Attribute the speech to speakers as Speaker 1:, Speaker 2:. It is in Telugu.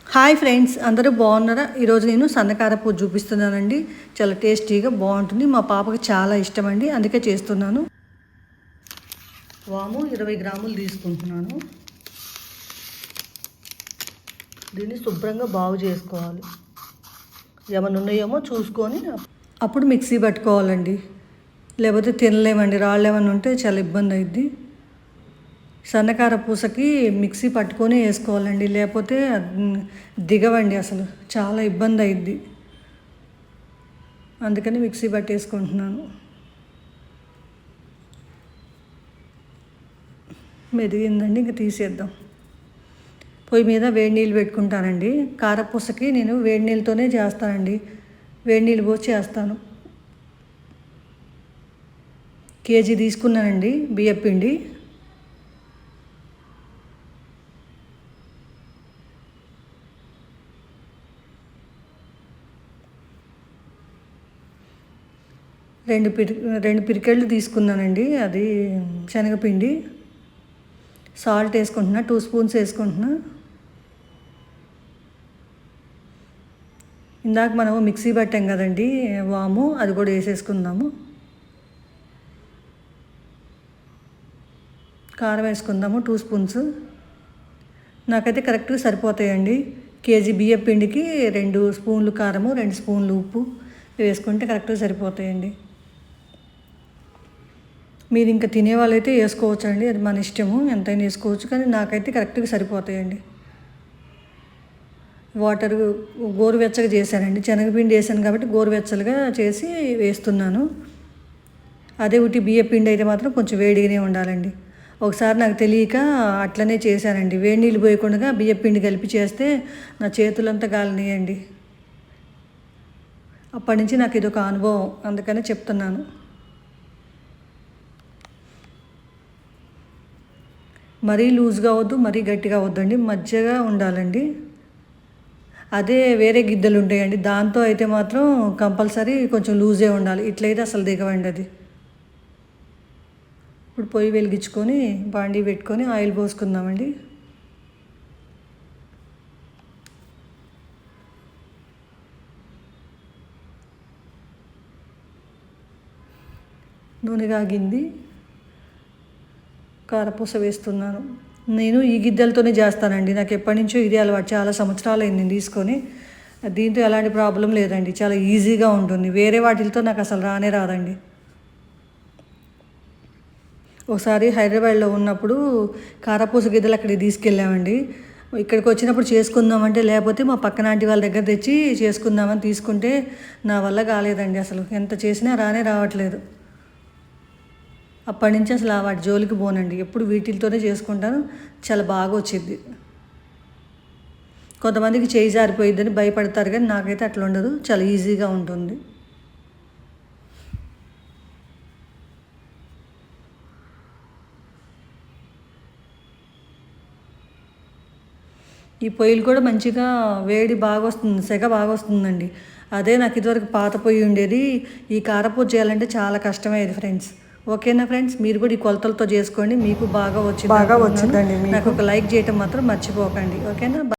Speaker 1: హాయ్ ఫ్రెండ్స్, అందరూ బాగున్నారా? ఈరోజు నేను సన్నకారపూ చూపిస్తున్నానండి. చాలా టేస్టీగా బాగుంటుంది. మా పాపకి చాలా ఇష్టం అండి, అందుకే చేస్తున్నాను. వాము 20 గ్రాములు తీసుకుంటున్నాను. దీన్ని శుభ్రంగా బాగు చేసుకోవాలి. ఏమైనా ఉన్నాయేమో చూసుకొని అప్పుడు మిక్సీ పట్టుకోవాలండి. లేకపోతే తినలేమండి, రాళ్ళు ఏమైనా ఉంటే చాలా ఇబ్బంది అవుద్ది. సన్నకార పూసకి మిక్సీ పట్టుకొని వేసుకోవాలండి, లేకపోతే దిగవండి, అసలు చాలా ఇబ్బంది అయింది. అందుకని మిక్సీ పట్టేసుకుంటున్నాను. మెదిగిందండి, ఇంకా తీసేద్దాం. పొయ్యి మీద వేడి నీళ్ళు పెట్టుకుంటానండి. కారపూసకి నేను వేడి నీళ్ళతోనే చేస్తానండి. వేడి నీళ్ళు పోసి చేస్తాను. కేజీ తీసుకున్నానండి బియ్యపిండి. రెండు పిరికెళ్ళు తీసుకున్నానండి, అది శనగపిండి. సాల్ట్ వేసుకుంటున్నా, 2 స్పూన్స్ వేసుకుంటున్నా. ఇందాక మనము మిక్సీ పట్టాం కదండి వాము, అది కూడా వేసేసుకుందాము. కారం వేసుకుందాము 2 స్పూన్స్. నాకైతే కరెక్ట్గా సరిపోతాయండి. కేజీ బియ్యం పిండికి 2 స్పూన్లు కారము, 2 స్పూన్లు ఉప్పు వేసుకుంటే కరెక్ట్గా సరిపోతాయండి. మీరు ఇంకా తినే వాళ్ళైతే వేసుకోవచ్చు అండి, అది మన ఇష్టము, ఎంతైనా వేసుకోవచ్చు. కానీ నాకైతే కరెక్ట్గా సరిపోతాయండి. వాటర్ గోరువెచ్చగా చేశానండి. శనగపిండి వేసాను కాబట్టి గోరువెచ్చలుగా చేసి వేస్తున్నాను. అదే ఉట్టి బియ్య పిండి అయితే మాత్రం కొంచెం వేడిగానే ఉండాలండి. ఒకసారి నాకు తెలియక అట్లనే చేశానండి. వేడి నీళ్ళు పోయకుండా బియ్య పిండి కలిపి చేస్తే నా చేతులంతా గాలినాయండి. అప్పటి నుంచి నాకు ఇదొక అనుభవం, అందుకనే చెప్తున్నాను. మరీ లూజ్గా అవద్దు, మరీ గట్టిగా అవద్దండి, మధ్యగా ఉండాలండి. అదే వేరే గిద్దెలు ఉంటాయండి, దాంతో అయితే మాత్రం కంపల్సరీ కొంచెం లూజే ఉండాలి. ఇట్లయితే అసలు దిగవండి అది. ఇప్పుడు పొయ్యి వెలిగించుకొని బాండీ పెట్టుకొని ఆయిల్ పోసుకుందామండి. నూనె కాగింది, కారపూస వేస్తున్నాను. నేను ఈ గిద్దెలతోనే చేస్తానండి. నాకు ఎప్పటి నుంచో ఇదే అలవాటు, చాలా సంవత్సరాలు అయింది నేను తీసుకొని. దీంతో ఎలాంటి ప్రాబ్లం లేదండి, చాలా ఈజీగా ఉంటుంది. వేరే వాటితో నాకు అసలు రానే రాదండి. ఒకసారి హైదరాబాద్లో ఉన్నప్పుడు కారపూస గిద్దెలు అక్కడికి తీసుకెళ్ళామండి. ఇక్కడికి వచ్చినప్పుడు చేసుకుందామంటే, లేకపోతే మా పక్కన ఆంటీ వాళ్ళ దగ్గర తెచ్చి చేసుకుందామని తీసుకుంటే నా వల్ల కాలేదండి. అసలు ఎంత చేసినా రానే రావట్లేదు. అప్పటి నుంచి అసలు వాటి జోలికి పోనండి, ఎప్పుడు వీటితోనే చేసుకుంటాను. చాలా బాగా వచ్చింది. కొంతమందికి చేయి జారిపోయిద్దని భయపడతారు, కానీ నాకైతే అట్లా ఉండదు, చాలా ఈజీగా ఉంటుంది. ఈ పొయ్యిలు కూడా మంచిగా వేడి బాగా వస్తుంది, సెగ బాగా వస్తుందండి. అదే నాకు ఇదివరకు పాత పొయ్యి ఉండేది. ఈ కారపూస చేయాలంటే చాలా కష్టమయ్యేది ఫ్రెండ్స్. ఓకేనా ఫ్రెండ్స్, మీరు కూడా ఈ కొలతలతో చేసుకోండి, మీకు బాగా వచ్చిందండి. నాకు ఒక లైక్ చేయటం మాత్రం మర్చిపోకండి. ఓకేనా.